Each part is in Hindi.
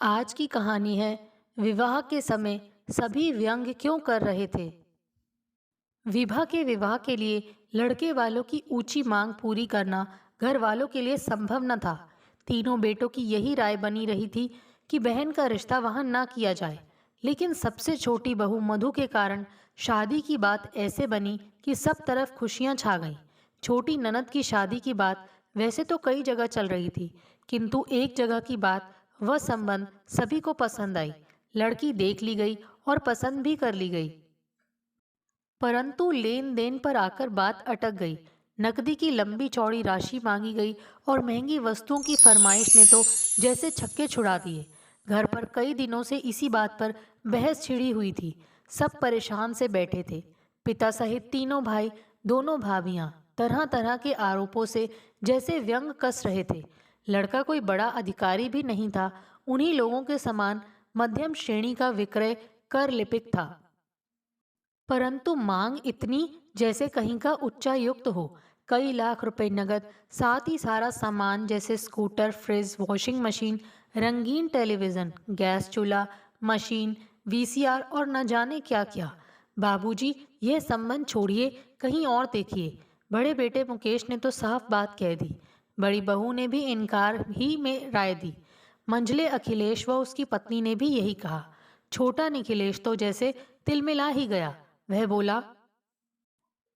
आज की कहानी है विवाह के समय सभी व्यंग क्यों कर रहे थे। विवाह के लिए लड़के वालों की ऊंची मांग पूरी करना घर वालों के लिए संभव न था। तीनों बेटों की यही राय बनी रही थी कि बहन का रिश्ता वहां ना किया जाए। लेकिन सबसे छोटी बहू मधु के कारण शादी की बात ऐसे बनी कि सब तरफ खुशियां छा गईं। छोटी ननद की शादी की बात वैसे तो कई जगह चल रही थी, किंतु एक जगह की बात, वह संबंध सभी को पसंद आई। लड़की देख ली गई और पसंद भी कर ली गई, परंतु लेन देन पर आकर बात अटक गई। नकदी की लंबी चौड़ी राशि मांगी गई और महंगी वस्तुओं की फरमाइश ने तो जैसे छक्के छुड़ा दिए। घर पर कई दिनों से इसी बात पर बहस छिड़ी हुई थी। सब परेशान से बैठे थे। पिता सहित तीनों भाई, दोनों भाभियां तरह तरह के आरोपों से जैसे व्यंग कस रहे थे। लड़का कोई बड़ा अधिकारी भी नहीं था, उन्हीं लोगों के समान मध्यम श्रेणी का विक्रय कर लिपिक था, परंतु मांग इतनी जैसे कहीं का उच्चायुक्त हो। कई लाख रुपए नगद, साथ ही सारा सामान जैसे स्कूटर, फ्रिज, वॉशिंग मशीन, रंगीन टेलीविजन, गैस चूल्हा, मशीन, वीसीआर और न जाने क्या क्या। बाबूजी, यह संबंध छोड़िए, कहीं और देखिए। बड़े बेटे मुकेश ने तो साफ बात कह दी। बड़ी बहू ने भी इनकार ही में राय दी। मंझले अखिलेश व उसकी पत्नी ने भी यही कहा। छोटा निखिलेश तो जैसे तिलमिला ही गया। वह बोला,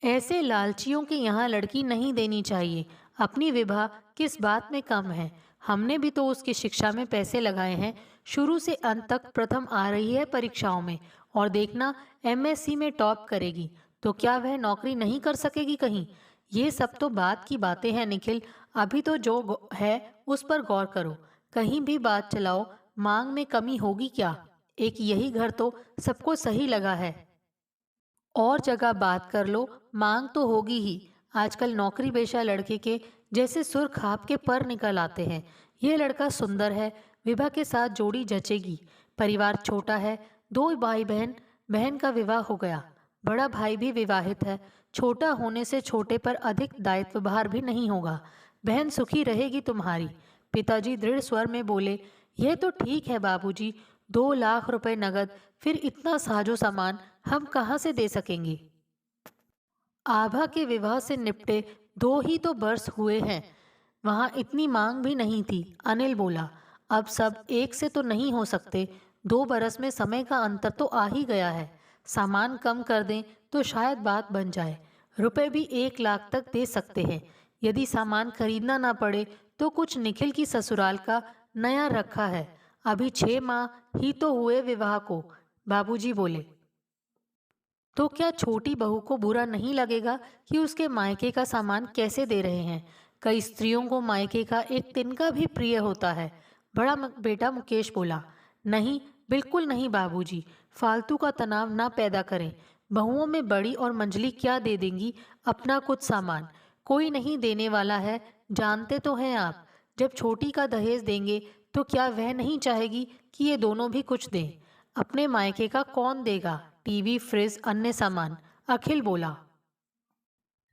ऐसे लालचियों के यहाँ लड़की नहीं देनी चाहिए। अपनी विवाह किस बात में कम है। हमने भी तो उसकी शिक्षा में पैसे लगाए हैं। शुरू से अंत तक प्रथम आ रही है परीक्षाओं में, और देखना एमएससी में टॉप करेगी, तो क्या वह नौकरी नहीं कर सकेगी कहीं। ये सब तो बात की बातें हैं निखिल। अभी तो जो है उस पर गौर करो। कहीं भी बात चलाओ, मांग में कमी होगी क्या। एक यही घर तो सबको सही लगा है। और जगह बात कर लो, मांग तो होगी ही। आजकल नौकरी पेशा लड़के के जैसे सुर खाप के पर निकल आते हैं। यह लड़का सुंदर है, विवाह के साथ जोड़ी जचेगी। परिवार छोटा है, दो भाई बहन। बहन का विवाह हो गया, बड़ा भाई भी विवाहित है। छोटा होने से छोटे पर अधिक दायित्व भार भी नहीं होगा। बहन सुखी रहेगी तुम्हारी। पिताजी दृढ़ स्वर में बोले, यह तो ठीक है बाबूजी। 2 लाख रुपए नगद, फिर इतना साजो सामान हम कहाँ से दे सकेंगे। आभा के विवाह से निपटे 2 ही तो बरस हुए हैं, वहां इतनी मांग भी नहीं थी। अनिल बोला, अब सब एक से तो नहीं हो सकते। 2 बरस में समय का अंतर तो आ ही गया है। सामान कम कर दें तो शायद बात बन जाए। रुपए भी 1 लाख तक दे सकते हैं। यदि सामान खरीदना ना पड़े तो कुछ निखिल की ससुराल का नया रखा है। अभी 6 माह ही तो हुए विवाह को। बाबूजी बोले, तो क्या छोटी बहू को बुरा नहीं लगेगा कि उसके मायके का सामान कैसे दे रहे हैं। कई स्त्रियों को मायके का एक तिनका भी प्रिय होता है। बेटा मुकेश बोला, नहीं, बिल्कुल नहीं बाबूजी। फालतू का तनाव ना पैदा करें। बहुओं में बड़ी और मंजली क्या दे देंगी अपना कुछ सामान। कोई नहीं देने वाला है, जानते तो हैं आप। जब छोटी का दहेज देंगे तो क्या वह नहीं चाहेगी कि ये दोनों भी कुछ दें। अपने मायके का कौन देगा टीवी, फ्रिज, अन्य सामान। अखिल बोला,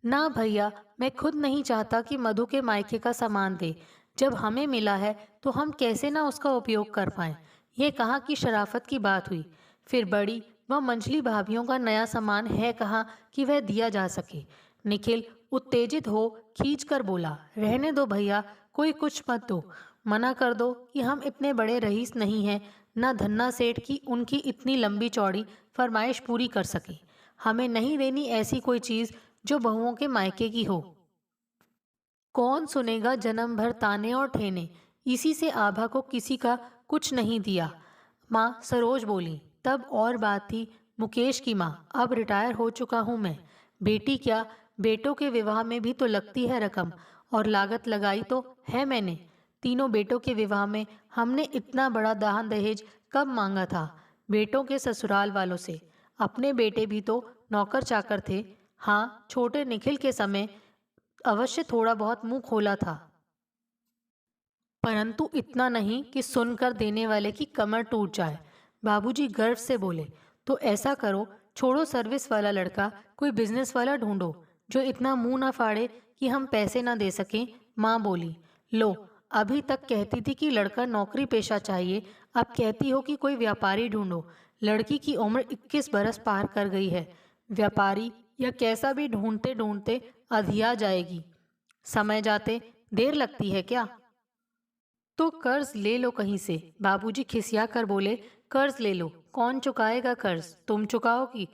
ना भैया, मैं खुद नहीं चाहता कि मधु के मायके का सामान दे। जब हमें मिला है तो हम कैसे ना उसका उपयोग कर पाएं। यह कहाँ की शराफत की बात हुई। फिर बड़ी व मंझली भाभीियों का नया सामान है कहाँ कि वह दिया जा सके। निखिल उत्तेजित हो खींच कर बोला, रहने दो भैया, कोई कुछ मत दो। मना कर दो कि हम इतने बड़े रईस नहीं हैं, न धन्ना सेठ की उनकी इतनी लंबी चौड़ी फरमाइश पूरी कर सके। हमें नहीं देनी ऐसी कोई चीज जो बहुओं के मायके की हो। कौन सुनेगा जन्म भर ताने और ठेने। इसी से आभा को किसी का कुछ नहीं दिया। माँ सरोज बोली, तब और बात थी मुकेश की माँ, अब रिटायर हो चुका हूँ मैं। बेटी क्या, बेटों के विवाह में भी तो लगती है रकम, और लागत लगाई तो है मैंने। तीनों बेटों के विवाह में हमने इतना बड़ा दान दहेज कब मांगा था बेटों के ससुराल वालों से। अपने बेटे भी तो नौकर चाकर थे। हाँ, छोटे निखिल के समय अवश्य थोड़ा बहुत मुंह खोला था, परंतु इतना नहीं कि सुनकर देने वाले की कमर टूट जाए। बाबूजी गर्व से बोले, तो ऐसा करो, छोड़ो सर्विस वाला लड़का, कोई बिजनेस वाला ढूंढो जो इतना मुंह ना फाड़े कि हम पैसे ना दे सकें। माँ बोली, लो, अभी तक कहती थी कि लड़का नौकरी पेशा चाहिए, अब कहती हो कि कोई व्यापारी ढूंढो। लड़की की उम्र 21 बरस पार कर गई है। व्यापारी या कैसा भी ढूंढते ढूंढते अधिया जाएगी। समय जाते देर लगती है क्या? तो कर्ज ले लो कहीं से। बाबूजी खिसिया कर बोले, कर्ज ले लो, कौन चुकाएगा कर्ज? तुम चुकाओगी?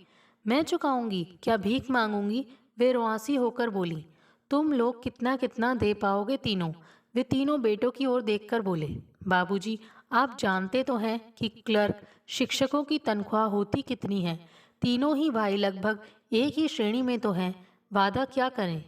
मैं चुकाऊंगी? क्या भीख मांगूंगी? वे रुआंसी होकर बोली। तुम लोग कितना कितना दे पाओगे तीनों? वे तीनों बेटों की ओर देखकर बोले, बाबूजी आप जानते तो हैं कि क्लर्क शिक्षकों की तनख्वाह होती कितनी है। तीनों ही भाई लगभग एक ही श्रेणी में तो हैं, वादा क्या करें।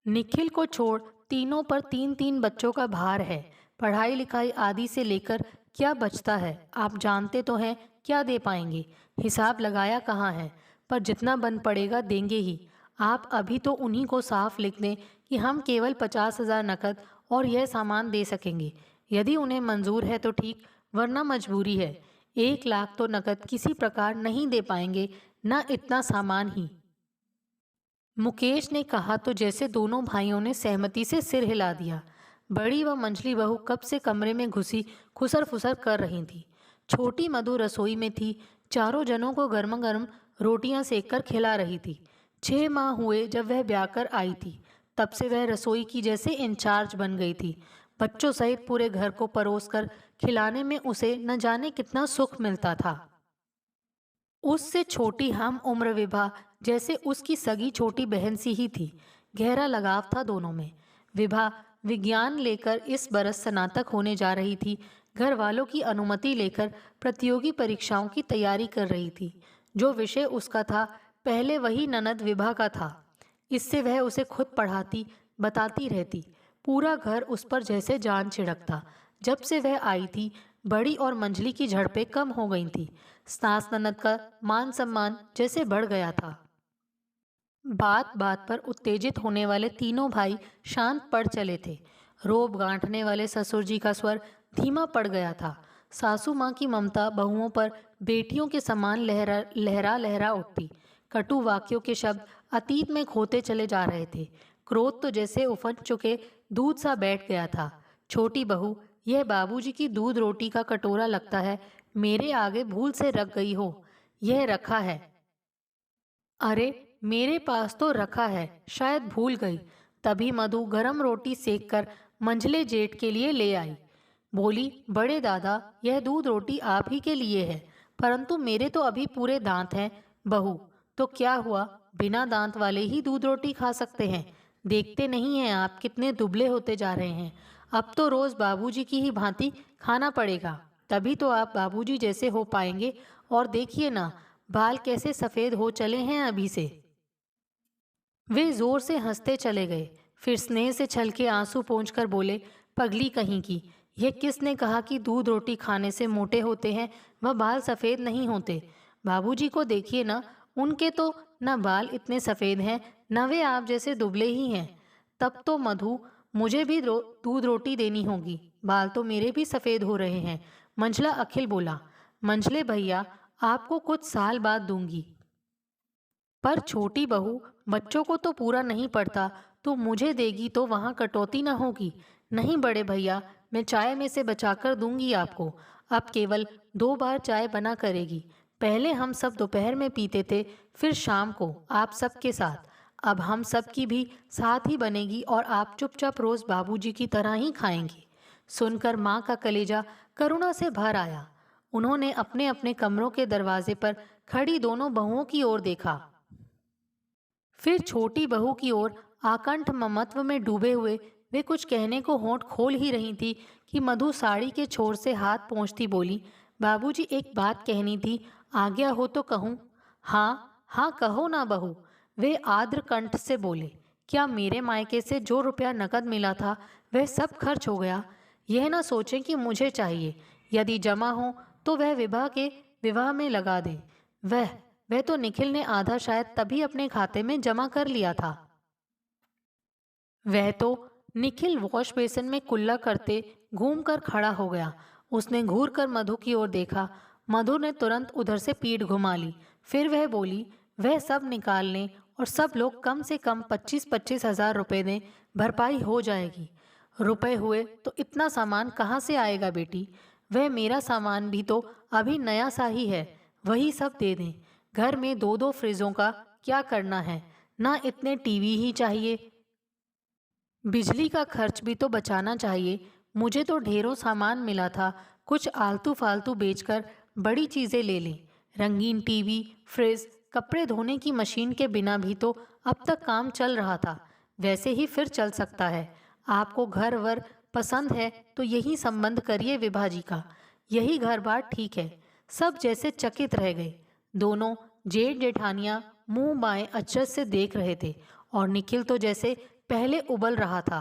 निखिल को छोड़ तीनों पर तीन तीन बच्चों का भार है। पढ़ाई लिखाई आदि से लेकर क्या बचता है आप जानते तो हैं, क्या दे पाएंगे? हिसाब लगाया कहाँ है, पर जितना बन पड़ेगा देंगे ही। आप अभी तो उन्हीं को साफ लिख दें कि हम केवल 50,000 नकद और यह सामान दे सकेंगे। यदि उन्हें मंजूर है तो ठीक, वरना मजबूरी है। 1 लाख तो नकद किसी प्रकार नहीं दे पाएंगे, न इतना सामान ही। मुकेश ने कहा तो जैसे दोनों भाइयों ने सहमति से सिर हिला दिया। बड़ी व मंझली बहू कब से कमरे में घुसी खुसर फुसर कर रही थी। छोटी मधु रसोई में थी, चारों जनों को गर्मा गर्म रोटियां सेक कर खिला रही थी। 6 माह हुए जब वह ब्याह कर आई थी, तब से वह रसोई की जैसे इंचार्ज बन गई थी। बच्चों सहित पूरे घर को परोस कर खिलाने में उसे न जाने कितना सुख मिलता था। उससे छोटी हम उम्र विभा जैसे उसकी सगी छोटी बहन सी ही थी। गहरा लगाव था दोनों में। विभा विज्ञान लेकर इस बरस स्नातक होने जा रही थी। घर वालों की अनुमति लेकर प्रतियोगी परीक्षाओं की तैयारी कर रही थी। जो विषय उसका था पहले वही ननद विभा का था। इससे वह उसे खुद पढ़ाती बताती रहती। पूरा घर उस पर जैसे जान छिड़कता। जब से वह आई थी बड़ी और मंझली की झड़पें कम हो गई थी। सास ननद का मान सम्मान जैसे बढ़ गया था। बात बात पर उत्तेजित होने वाले तीनों भाई शांत पड़ चले थे। रोब गांठने वाले ससुर जी का स्वर धीमा पड़ गया था। सासू माँ की ममता बहुओं पर बेटियों के समान लहरा लहरा लहरा उठती। कटु वाक्यों के शब्द अतीत में खोते चले जा रहे थे। क्रोध तो जैसे उफन चुके दूध सा बैठ गया था। छोटी बहू, यह बाबूजी की दूध रोटी का कटोरा लगता है मेरे आगे भूल से रख गई हो। यह रखा है। अरे मेरे पास तो रखा है, शायद भूल गई। तभी मधु गरम रोटी सेक कर मंझले जेठ के लिए ले आई। बोली, बड़े दादा यह दूध रोटी आप ही के लिए है, परंतु मेरे तो अभी पूरे दांत हैं। बहू, तो क्या हुआ, बिना दांत वाले ही दूध रोटी खा सकते हैं। देखते नहीं हैं आप कितने दुबले होते जा रहे हैं। अब तो रोज बाबूजी की ही भांति खाना पड़ेगा, तभी तो आप बाबूजी जैसे हो पाएंगे। और देखिए ना, बाल कैसे सफ़ेद हो चले हैं अभी से। वे जोर से हंसते चले गए, फिर स्नेह से छलके आंसू पोंछकर बोले, पगली कहीं की, यह किसने कहा कि दूध रोटी खाने से मोटे होते हैं व बाल सफ़ेद नहीं होते। बाबूजी को देखिए ना, उनके तो न बाल इतने सफ़ेद हैं न वे आप जैसे दुबले ही हैं। तब तो मधु, मुझे भी दूध रोटी देनी होगी, बाल तो मेरे भी सफ़ेद हो रहे हैं। मंझला अखिल बोला, मंझले भैया आपको कुछ साल बाद दूंगी। पर छोटी बहू, बच्चों को तो पूरा नहीं पड़ता, तो मुझे देगी तो वहाँ कटौती ना होगी। नहीं बड़े भैया, मैं चाय में से बचाकर दूंगी आपको। अब केवल 2 बार चाय बना करेगी। पहले हम सब दोपहर में पीते थे, फिर शाम को आप सब के साथ। अब हम सब की भी साथ ही बनेगी और आप चुपचाप रोज बाबूजी की तरह ही खाएंगी। सुनकर माँ का कलेजा करुणा से भर आया। उन्होंने अपने अपने कमरों के दरवाजे पर खड़ी दोनों बहुओं की ओर देखा, फिर छोटी बहू की ओर। आकंठ ममत्व में डूबे हुए वे कुछ कहने को होंठ खोल ही रही थी कि मधु साड़ी के छोर से हाथ पोंछती बोली, बाबूजी एक बात कहनी थी, आज्ञा हो तो कहूँ? हाँ हाँ कहो ना बहू। वे आर्द्र कंठ से बोले, क्या मेरे मायके से जो रुपया नकद मिला था वह सब खर्च हो गया? यह ना सोचें कि मुझे चाहिए, यदि जमा हो तो वह विवाह में लगा दें। वह तो निखिल ने आधा शायद तभी अपने खाते में जमा कर लिया था। वह तो निखिल वॉश बेसिन में कुल्ला करते घूमकर खड़ा हो गया। उसने घूर कर मधु की ओर देखा। मधु ने तुरंत उधर से पीठ घुमा ली। फिर वह बोली, वह सब निकाल लें और सब लोग कम से कम 25-25 हजार रुपये दें, भरपाई हो जाएगी। रुपए हुए तो इतना सामान कहाँ से आएगा बेटी? वह मेरा सामान भी तो अभी नया सा ही है, वही सब दे दें। घर में दो दो फ्रिजों का क्या करना है? ना इतने टीवी ही चाहिए, बिजली का खर्च भी तो बचाना चाहिए। मुझे तो ढेरों सामान मिला था, कुछ आलतू फालतू बेचकर बड़ी चीज़ें ले लें। रंगीन टीवी, फ्रिज, कपड़े धोने की मशीन के बिना भी तो अब तक काम चल रहा था, वैसे ही फिर चल सकता है। आपको घर वर पसंद है तो यही संबंध करिए विभा जी का, यही घर बार ठीक है। सब जैसे चकित रह गए। दोनों जेठ जेठानियां मुंह बाएं अचरज से देख रहे थे और निखिल तो जैसे पहले उबल रहा था,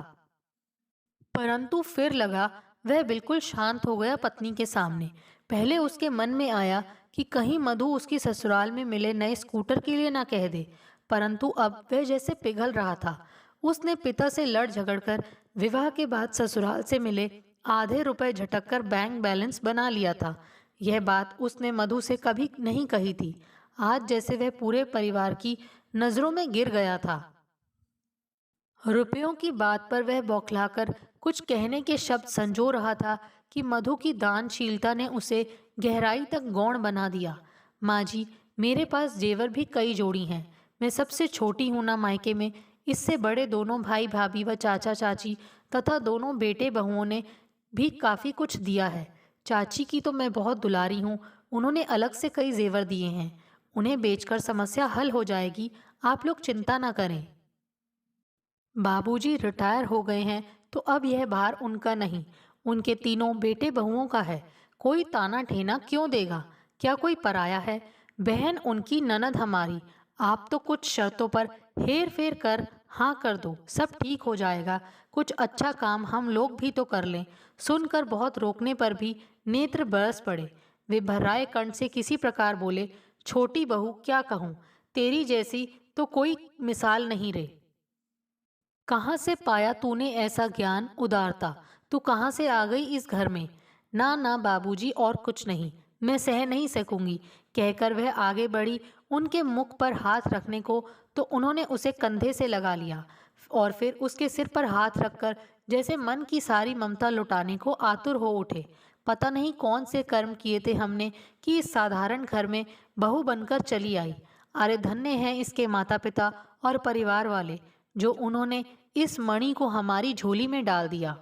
परंतु फिर लगा वह बिल्कुल शांत हो गया पत्नी के सामने। पहले उसके मन में आया कि कहीं मधु उसकी ससुराल में मिले नए स्कूटर के लिए ना कह दे, परंतु अब वह जैसे पिघल रहा था। उसने पिता से लड़ झगड़कर विवाह के बाद ससुराल से मिले आधे रुपए झटक कर बैंक बैलेंस बना लिया था। यह बात उसने मधु से कभी नहीं कही थी। आज जैसे वह पूरे परिवार की नजरों में गिर गया था। रुपयों की बात पर वह बौखलाकर कुछ कहने के शब्द संजो रहा था कि मधु की दानशीलता ने उसे गहराई तक गौण बना दिया। माँ जी, मेरे पास जेवर भी कई जोड़ी हैं। मैं सबसे छोटी हूँ ना मायके में। इससे बड़े दोनों भाई भाभी व चाचा चाची तथा दोनों बेटे बहुओं ने भी काफ़ी कुछ दिया है। चाची की तो मैं बहुत दुलारी हूँ, उन्होंने अलग से कई जेवर दिए हैं। उन्हें बेचकर समस्या हल हो जाएगी, आप लोग चिंता ना करें। बाबूजी रिटायर हो गए हैं तो अब यह भार उनका नहीं, उनके तीनों बेटे बहुओं का है। कोई ताना ठेना क्यों देगा? क्या कोई पराया है? बहन उनकी, ननद हमारी। आप तो कुछ शर्तों पर हेर फेर कर हाँ कर दो, सब ठीक हो जाएगा। कुछ अच्छा काम हम लोग भी तो कर लें। सुनकर बहुत रोकने पर भी नेत्र बरस पड़े। वे भर्राए कंठ से किसी प्रकार बोले, छोटी बहू क्या कहूँ, तेरी जैसी तो कोई मिसाल नहीं रे। कहाँ से पाया तूने ऐसा ज्ञान, उदारता? तू कहाँ से आ गई इस घर में? ना ना बाबूजी, और कुछ नहीं, मैं सह नहीं सकूंगी। कहकर वह आगे बढ़ी। उनके मुख पर हाथ रखने को तो उन्होंने उसे कंधे से लगा लिया और फिर उसके सिर पर हाथ रखकर जैसे मन की सारी ममता लुटाने को आतुर हो उठे। पता नहीं कौन से कर्म किए थे हमने कि इस साधारण घर में बहू बनकर चली आई। अरे धन्य हैं इसके माता पिता और परिवार वाले, जो उन्होंने इस मणि को हमारी झोली में डाल दिया।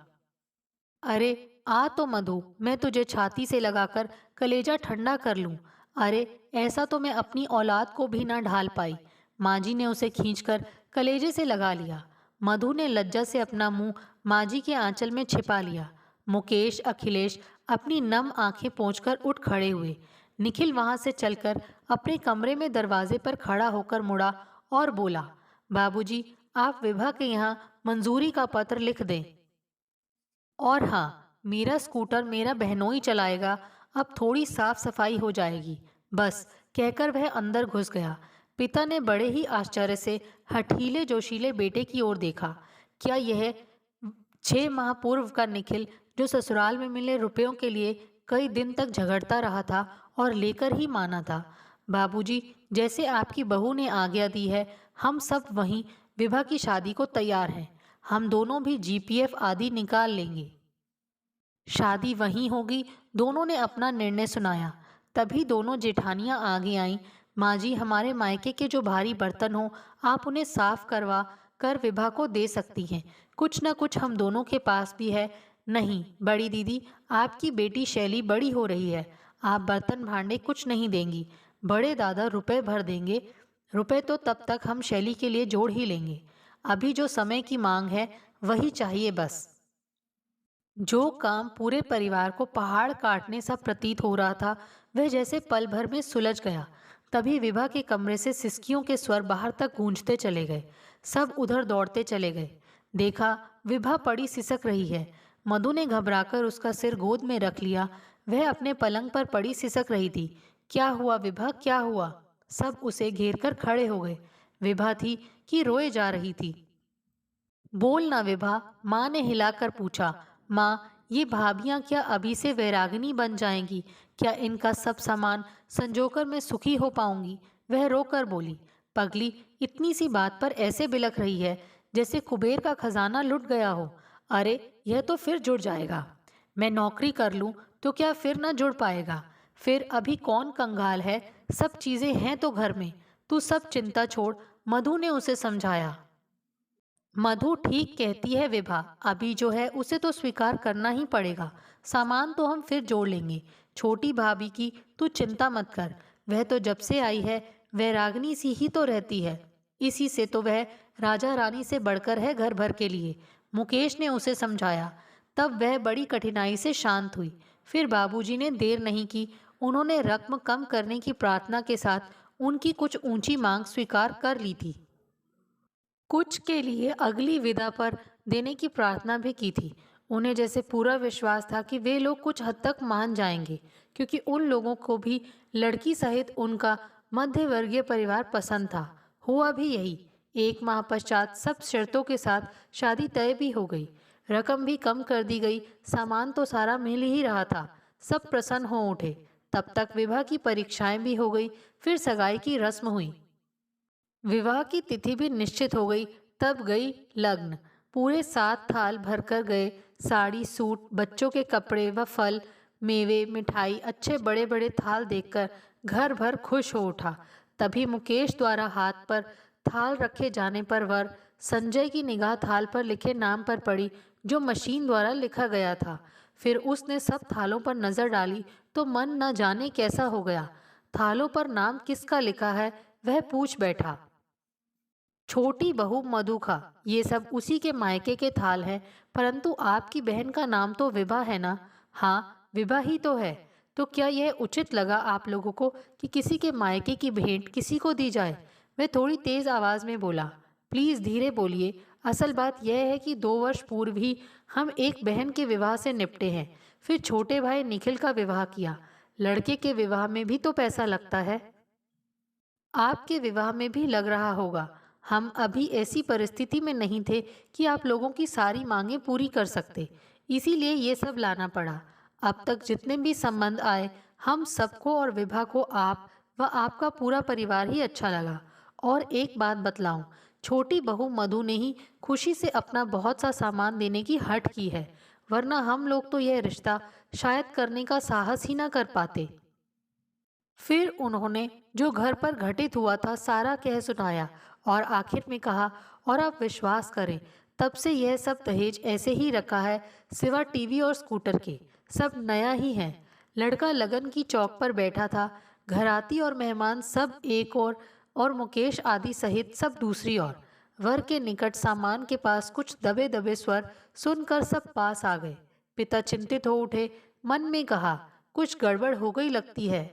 अरे आ तो मधु, मैं तुझे छाती से लगाकर कलेजा ठंडा कर लूं। अरे ऐसा तो मैं अपनी औलाद को भी ना ढाल पाई। माँ जी ने उसे खींचकर कलेजे से लगा लिया। मधु ने लज्जा से अपना मुंह माँ जी के आंचल में छिपा लिया। मुकेश, अखिलेश अपनी नम आंखें पोंछकर उठ खड़े हुए। निखिल वहां से चलकर अपने कमरे में दरवाजे पर खड़ा होकर मुड़ा और बोला, बाबूजी, आप विभा के यहाँ मंजूरी का पत्र लिख दें। और हाँ, मेरा स्कूटर मेरा बहनोई चलाएगा, अब थोड़ी साफ सफाई हो जाएगी बस। कहकर वह अंदर घुस गया। पिता ने बड़े ही आश्चर्य से हठीले जोशीले बेटे की ओर देखा। क्या यह 6 माह पूर्व का निखिल, जो ससुराल में मिले रुपयों के लिए कई दिन तक झगड़ता रहा था और लेकर ही माना था? बाबूजी, जैसे आपकी बहू ने आज्ञा दी है, हम सब वहीं विभा की शादी को तैयार हैं। हम दोनों भी जीपीएफ आदि निकाल लेंगे। शादी वहीं होगी। दोनों ने अपना निर्णय सुनाया। तभी दोनों जेठानियां आगे आईं। माँ जी, हमारे मायके के जो भारी बर्तन हो, आप उन्हें साफ करवा कर विभा को दे सकती हैं। कुछ न कुछ हम दोनों के पास भी है। नहीं बड़ी दीदी, आपकी बेटी शैली बड़ी हो रही है, आप बर्तन भांडे कुछ नहीं देंगी। बड़े दादा रुपए भर देंगे। रुपए तो तब तक हम शैली के लिए जोड़ ही लेंगे। अभी जो समय की मांग है वही चाहिए बस। जो काम पूरे परिवार को पहाड़ काटने सा प्रतीत हो रहा था, वह जैसे पल भर में सुलझ गया। तभी विभा के कमरे से सिसकियों के स्वर बाहर तक गूंजते चले गए। सब उधर दौड़ते चले गए। देखा, विभा पड़ी सिसक रही है। मधु ने घबराकर उसका सिर गोद में रख लिया। वह अपने पलंग पर पड़ी सिसक रही थी। क्या हुआ विभा, क्या हुआ? सब उसे घेर कर खड़े हो गए। विभा थी कि रोए जा रही थी। बोल ना विभा, माँ ने हिलाकर पूछा। माँ, ये भाभियाँ क्या अभी से वैरागिनी बन जाएंगी? क्या इनका सब सामान संजोकर मैं सुखी हो पाऊंगी? वह रोकर बोली। पगली, इतनी सी बात पर ऐसे बिलख रही है जैसे कुबेर का खजाना लुट गया हो। अरे, यह तो फिर जुड़ जाएगा। मैं नौकरी कर लूं तो क्या फिर ना जुड़ पाएगा? फिर अभी कौन कंगाल है, सब चीजें हैं तो घर में। तू सब चिंता छोड़, मधु ने उसे समझाया। मधु ठीक कहती है विभा, अभी जो है उसे तो स्वीकार करना ही पड़ेगा। सामान तो हम फिर जोड़ लेंगे। छोटी भाभी की तू चिंता मत कर, वह तो जब से आई है वैरागनी सी ही तो रहती है। इसी से तो वह राजा रानी से बढ़कर है घर भर के लिए। मुकेश ने उसे समझाया। तब वह बड़ी कठिनाई से शांत हुई। फिर बाबूजी ने देर नहीं की। उन्होंने रकम कम करने की प्रार्थना के साथ उनकी कुछ ऊंची मांग स्वीकार कर ली थी। कुछ के लिए अगली विदा पर देने की प्रार्थना भी की थी। उन्हें जैसे पूरा विश्वास था कि वे लोग कुछ हद तक मान जाएंगे, क्योंकि उन लोगों को भी लड़की सहित उनका मध्य वर्गीय परिवार पसंद था। हुआ भी यही। 1 माह पश्चात सब शर्तों के साथ शादी तय भी हो गई। रकम भी कम कर दी गई। सामान तो सारा मिल ही रहा था। सब प्रसन्न हो उठे। तब तक विवाह की परीक्षाएं भी हो गई। फिर सगाई की रस्म हुई। विवाह की तिथि भी निश्चित हो गई। तब गई लग्न। पूरे 7 थाल भरकर गए। साड़ी, सूट, बच्चों के कपड़े व फल, मेवे, मिठाई, अच्छे बड़े बड़े थाल देखकर घर भर खुश हो उठा। तभी मुकेश द्वारा हाथ पर थाल रखे जाने पर वर संजय की निगाह थाल पर लिखे नाम पर पड़ी, जो मशीन द्वारा लिखा गया था। फिर उसने सब थालों पर नजर डाली तो मन न जाने कैसा हो गया। थालों पर नाम किसका लिखा है, वह पूछ बैठा। छोटी बहू मधुखा, ये सब उसी के मायके के थाल हैं। परंतु आपकी बहन का नाम तो विभा है ना? हाँ, विभा ही तो है। तो क्या यह उचित लगा आप लोगों को कि किसी के मायके की भेंट किसी को दी जाए? वह थोड़ी तेज आवाज में बोला। प्लीज धीरे बोलिए। असल बात यह है कि 2 वर्ष पूर्व ही हम एक बहन के विवाह से निपटे हैं। फिर छोटे भाई निखिल का विवाह किया। लड़के के विवाह में भी तो पैसा लगता है। आपके विवाह में भी लग रहा होगा। हम अभी ऐसी परिस्थिति में नहीं थे कि आप लोगों की सारी मांगें पूरी कर सकते, इसीलिए ये सब लाना पड़ा। अब तक जितने भी संबंध आए, हम सबको और विभा को आप व आपका पूरा परिवार ही अच्छा लगा। और एक बात बतलाऊं, छोटी बहू मधु ने ही खुशी से अपना बहुत सा सामान देने की हट की है, वरना हम लोग तो यह रिश्ता शायद करने का साहस ही ना कर पाते। फिर उन्होंने जो घर पर घटित हुआ था सारा कह सुनाया और आखिर में कहा, और आप विश्वास करें, तब से यह सब दहेज ऐसे ही रखा है, सिवा टीवी और स्कूटर के सब नया ही है। लड़का लगन की चौक पर बैठा था। घराती और मेहमान सब एक और मुकेश आदि सहित सब दूसरी ओर। वर के निकट सामान के पास कुछ दबे दबे स्वर सुनकर सब पास आ गए। पिता चिंतित हो उठे। मन में कहा, कुछ गड़बड़ हो गई लगती है।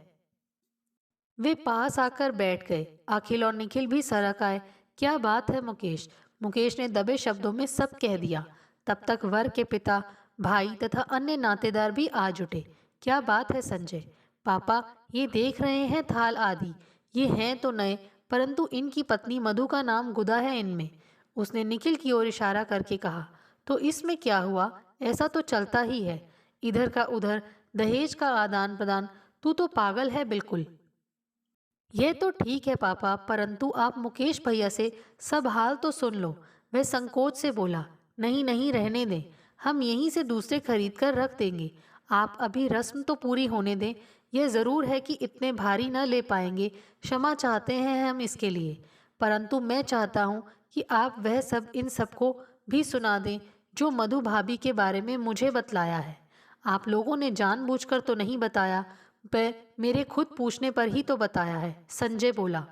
वे पास आकर बैठ गए। अखिल और निखिल भी सरक आए। क्या बात है मुकेश? मुकेश ने दबे शब्दों में सब कह दिया। तब तक वर के पिता, भाई तथा अन्य नातेदार भी आ जुटे। क्या बात है संजय? पापा, ये देख रहे हैं थाल आदि, ये हैं तो नए, परंतु इनकी पत्नी मधु का नाम गुदा है इनमें। उसने निखिल की ओर इशारा करके कहा। तो इसमें क्या हुआ? ऐसा तो चलता ही है, इधर का उधर, दहेज का आदान प्रदान। तू तो पागल है बिल्कुल। यह तो ठीक है पापा, परंतु आप मुकेश भैया से सब हाल तो सुन लो। वह संकोच से बोला। नहीं नहीं, रहने दें, हम यहीं से दूसरे खरीद कर रख देंगे। आप अभी रस्म तो पूरी होने दें। यह जरूर है कि इतने भारी न ले पाएंगे, क्षमा चाहते हैं हम इसके लिए। परंतु मैं चाहता हूँ कि आप वह सब इन सबको भी सुना दें जो मधु भाभी के बारे में मुझे बतलाया है। आप लोगों ने जानबूझकर तो नहीं बताया, वह मेरे खुद पूछने पर ही तो बताया है, संजय बोला।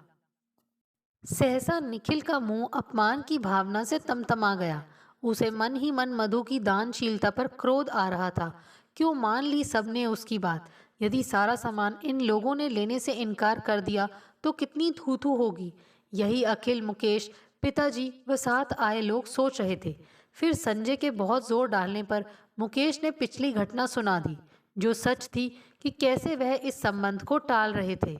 सहसा निखिल का मुंह अपमान की भावना से तमतमा गया। उसे मन ही मन मधु की दानशीलता पर क्रोध आ रहा था। क्यों मान ली सबने उसकी बात? यदि सारा सामान इन लोगों ने लेने से इनकार कर दिया तो कितनी थू थू होगी। यही अखिल, मुकेश, पिताजी व साथ आए लोग सोच रहे थे। फिर संजय के बहुत जोर डालने पर मुकेश ने पिछली घटना सुना दी, जो सच थी, कि कैसे वह इस संबंध को टाल रहे थे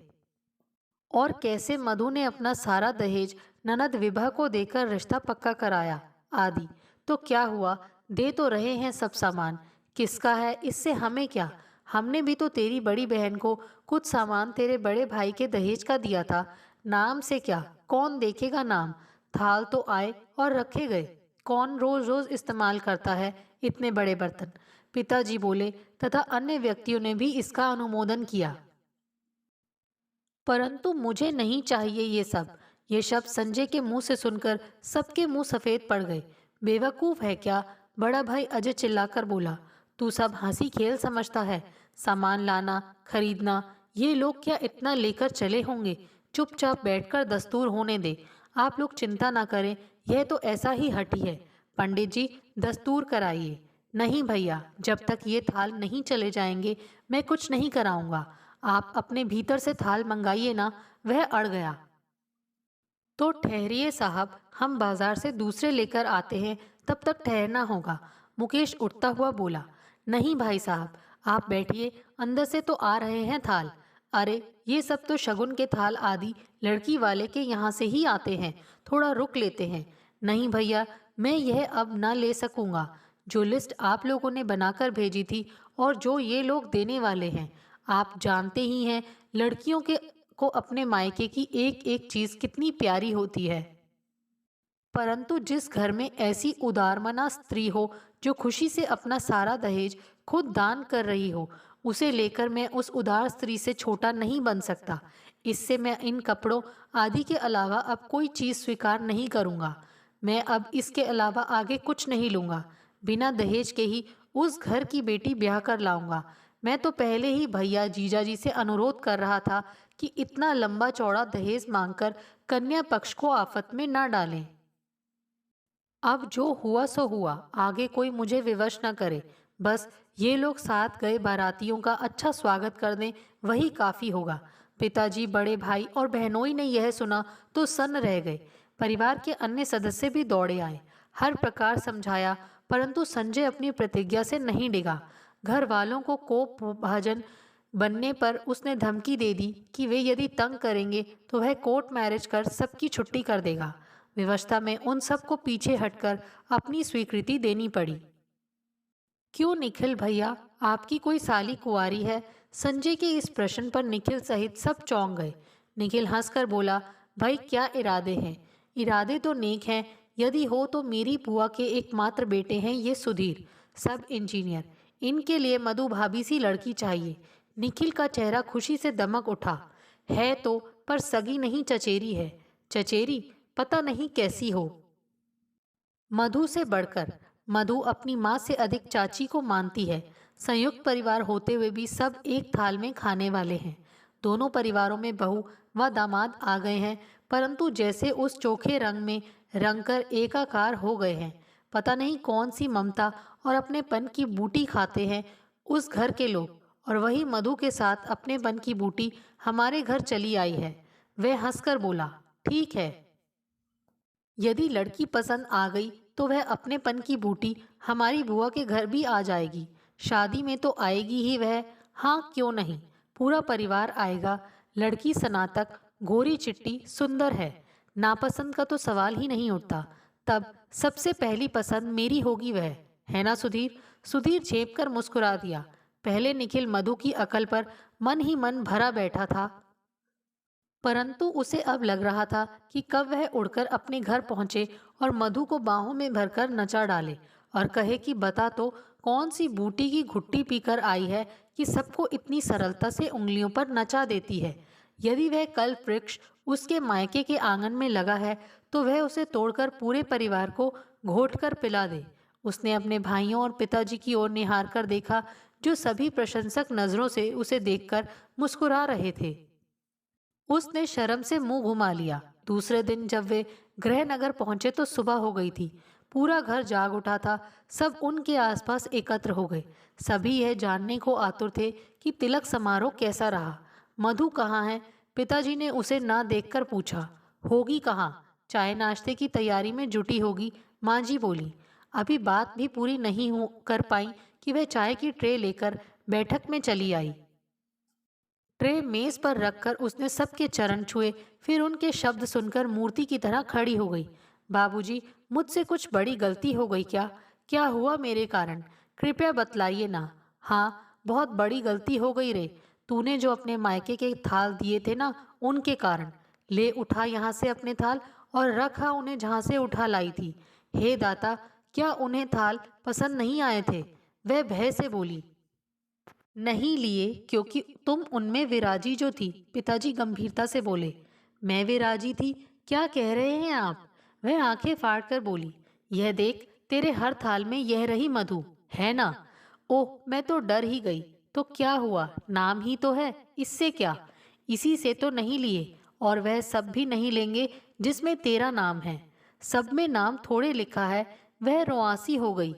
और कैसे मधु ने अपना सारा दहेज ननद विभा को देकर रिश्ता पक्का कराया आदि। तो क्या हुआ? दे तो रहे हैं सब सामान, किसका है इससे हमें क्या? हमने भी तो तेरी बड़ी बहन को कुछ सामान तेरे बड़े भाई के दहेज का दिया था। नाम से क्या, कौन देखेगा नाम? थाल तो आए और रखे गए। कौन रोज रोज इस्तेमाल करता है इतने बड़े बर्तन। पिताजी बोले तथा अन्य व्यक्तियों ने भी इसका अनुमोदन किया। परंतु मुझे नहीं चाहिए ये सब। ये शब्द संजय के मुंह से सुनकर सबके मुंह सफेद पड़ गए। बेवकूफ है क्या? बड़ा भाई अजय चिल्लाकर बोला। तू सब हंसी खेल समझता है? सामान लाना, खरीदना, ये लोग क्या इतना लेकर चले होंगे? चुपचाप बैठकर दस्तूर होने दे। आप लोग चिंता ना करें, यह तो ऐसा ही हटी है। पंडित जी, दस्तूर कराइए। नहीं भैया, जब तक ये थाल नहीं चले जाएंगे मैं कुछ नहीं कराऊंगा। आप अपने भीतर से थाल मंगाइए ना। वह अड़ गया। तो ठहरिए साहब, हम बाजार से दूसरे लेकर आते हैं, तब तक ठहरना होगा। मुकेश उठता हुआ बोला। नहीं भाई साहब, आप बैठिए, अंदर से तो आ रहे हैं थाल। अरे ये सब तो शगुन के थाल आदि लड़की वाले के यहाँ से ही आते हैं, थोड़ा रुक लेते हैं। नहीं भैया, मैं यह अब ना ले सकूंगा। जो लिस्ट आप लोगों ने बनाकर भेजी थी और जो ये लोग देने वाले हैं, आप जानते ही हैं लड़कियों के को अपने मायके की एक एक चीज कितनी प्यारी होती है। परंतु जिस घर में ऐसी उदारमना स्त्री हो जो खुशी से अपना सारा दहेज खुद दान कर रही हो, उसे लेकर मैं उस उदार स्त्री से छोटा नहीं बन सकता। इससे मैं इन कपड़ों आदि के अलावा अब कोई चीज स्वीकार नहीं करूंगा। मैं अब इसके अलावा आगे कुछ नहीं लूंगा। बिना दहेज के ही उस घर की बेटी ब्याह कर लाऊंगा। मैं तो पहले ही भैया जीजाजी से अनुरोध कर रहा था कि इतना लंबा चौड़ा दहेज मांगकर कन्या पक्ष को आफत में न डालें। अब जो हुआ सो हुआ, आगे कोई मुझे विवश न करे। बस ये लोग साथ गए बारातियों का अच्छा स्वागत कर दें, वही काफी होगा। पिताजी, बड़े भाई और बहनोई ने यह सुना तो सन्न रह गए। परिवार के अन्य सदस्य भी दौड़े आए। हर प्रकार समझाया, परंतु संजय अपनी प्रतिज्ञा से नहीं डिगा। घर वालों को कोप भाजन बनने पर उसने धमकी दे दी कि वे यदि तंग करेंगे तो वह कोर्ट मैरिज कर सबकी छुट्टी कर देगा। विवशता में उन सबको पीछे हटकर अपनी स्वीकृति देनी पड़ी। क्यों निखिल भैया, आपकी कोई साली कुंवारी है? संजय के इस प्रश्न पर निखिल सहित सब चौंक गए। निखिल हंसकर बोला, भाई क्या इरादे हैं? इरादे तो नेक हैं। यदि हो तो मेरी बुआ के एकमात्र बेटे हैं ये सुधीर, सब इंजीनियर। इनके लिए मधु भाभी सी लड़की चाहिए। निखिल का चेहरा खुशी से दमक उठा। है तो, पर सगी नहीं, चचेरी है। चचेरी? पता नहीं कैसी हो। मधु से बढ़कर। मधु अपनी माँ से अधिक चाची को मानती है। संयुक्त परिवार होते हुए भी सब एक थाल में खाने वाले हैं। दोनों परिवारों में बहू व दामाद आ गए हैं, परंतु जैसे उस चोखे रंग में रंगकर एकाकार हो गए हैं। पता नहीं कौन सी ममता और अपनेपन की बूटी खाते हैं उस घर के लोग। और वही मधु के साथ अपनेपन की बूटी हमारे घर चली आई है। वह हंसकर बोला, ठीक है, यदि लड़की पसंद आ गई तो वह अपनेपन की बूटी हमारी बुआ के घर भी आ जाएगी। शादी में तो आएगी ही वह। हाँ, क्यों नहीं, पूरा परिवार आएगा। लड़की स्नातक, गोरी चिट्टी, सुंदर है। नापसंद का तो सवाल ही नहीं उठता। तब सबसे पहली पसंद मेरी होगी वह, है ना सुधीर? सुधीर झेप कर मुस्कुरा दिया। पहले निखिल मधु की अकल पर मन ही मन भरा बैठा था, परंतु उसे अब लग रहा था कि कब वह उड़कर अपने घर पहुंचे और मधु को बाहों में भरकर नचा डाले और कहे कि बता तो कौन सी बूटी की घुट्टी पीकर आई है कि सबको इतनी सरलता से उंगलियों पर नचा देती है। यदि वह कल्प वृक्ष उसके मायके के आंगन में लगा है तो वह उसे तोड़कर पूरे परिवार को घोट कर पिला दे। उसने अपने भाइयों और पिताजी की ओर निहार कर देखा, जो सभी प्रशंसक नजरों से उसे देखकर मुस्कुरा रहे थे। उसने शर्म से मुंह घुमा लिया। दूसरे दिन जब वे गृहनगर पहुंचे तो सुबह हो गई थी। पूरा घर जाग उठा था। सब उनके आसपास एकत्र हो गए। सभी यह जानने को आतुर थे कि तिलक समारोह कैसा रहा। मधु कहाँ है? पिताजी ने उसे ना देखकर पूछा। होगी कहाँ? चाय नाश्ते की तैयारी में जुटी होगी, माँ जी बोली। अभी बात भी पूरी नहीं हो कर पाई कि वह चाय की ट्रे लेकर बैठक में चली आई। ट्रे मेज पर रखकर उसने सबके चरण छुए, फिर उनके शब्द सुनकर मूर्ति की तरह खड़ी हो गई। बाबूजी, मुझसे कुछ बड़ी गलती हो गई क्या? क्या हुआ मेरे कारण? कृपया बतलाइए ना। हाँ, बहुत बड़ी गलती हो गई रे। तूने जो अपने मायके के थाल दिए थे ना, उनके कारण। ले उठा यहाँ से अपने थाल और रखा उन्हें जहाँ से उठा लाई थी। हे दाता, क्या उन्हें थाल पसंद नहीं आए थे? वह भय से बोली। नहीं लिए, क्योंकि तुम उनमें विराजी जो थी। पिताजी गंभीरता से बोले। मैं विराजी थी? क्या कह रहे हैं आप? वह आंखें फाड़ कर बोली। यह देख, तेरे हर थाल में यह रही मधु, है ना? ओह, मैं तो डर ही गई। तो क्या हुआ, नाम ही तो है, इससे क्या? इसी से तो नहीं लिए, और वह सब भी नहीं लेंगे जिसमें तेरा नाम है। सब में नाम थोड़े लिखा है। वह रुआसी हो गई।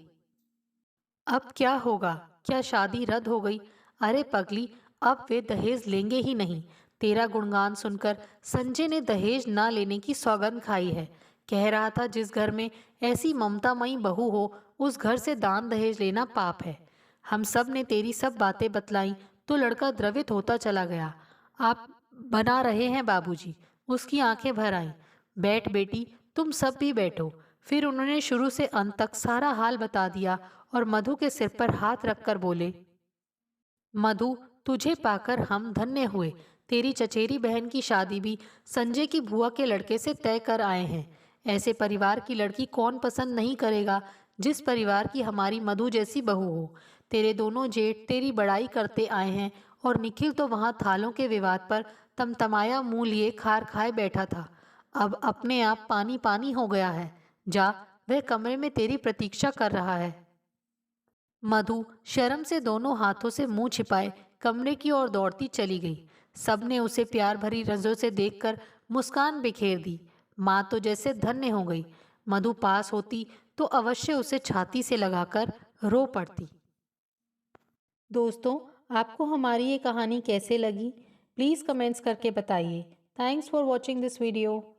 अब क्या होगा? क्या शादी रद्द हो गई? अरे पगली, अब वे दहेज लेंगे ही नहीं। तेरा गुणगान सुनकर संजय ने दहेज ना लेने की सौगंध खाई है। कह रहा था जिस घर में ऐसी ममतामयी बहू हो, उस घर से दान दहेज लेना पाप है। हम सब ने तेरी सब बातें बतलाई तो लड़का द्रवित होता चला गया। आप बना रहे हैं बाबूजी? उसकी आंखें भर आईं। बैठ बेटी, तुम सब भी बैठो। फिर उन्होंने शुरू से अंत तक सारा हाल बता दिया और मधु के सिर पर हाथ रखकर बोले। मधु, तुझे पाकर हम धन्य हुए। तेरी चचेरी बहन की शादी भी संजय की बुआ के लड़के से तय कर आए हैं। ऐसे परिवार की लड़की कौन पसंद नहीं करेगा, जिस परिवार की हमारी मधु जैसी बहू हो। तेरे दोनों जेठ तेरी बड़ाई करते आए हैं, और निखिल तो वहां थालों के विवाद पर तमतमाया मुंह लिए खार खाए बैठा था। अब अपने आप पानी पानी हो गया है। जा, वह कमरे में तेरी प्रतीक्षा कर रहा है। मधु शर्म से दोनों हाथों से मुंह छिपाए कमरे की ओर दौड़ती चली गई। सबने उसे प्यार भरी नजरों से देखकर मुस्कान बिखेर दी। माँ तो जैसे धन्य हो गई। मधु पास होती तो अवश्य उसे छाती से लगाकर रो पड़ती। दोस्तों, आपको हमारी ये कहानी कैसे लगी? प्लीज़ कमेंट्स करके बताइए। Thanks for watching this video.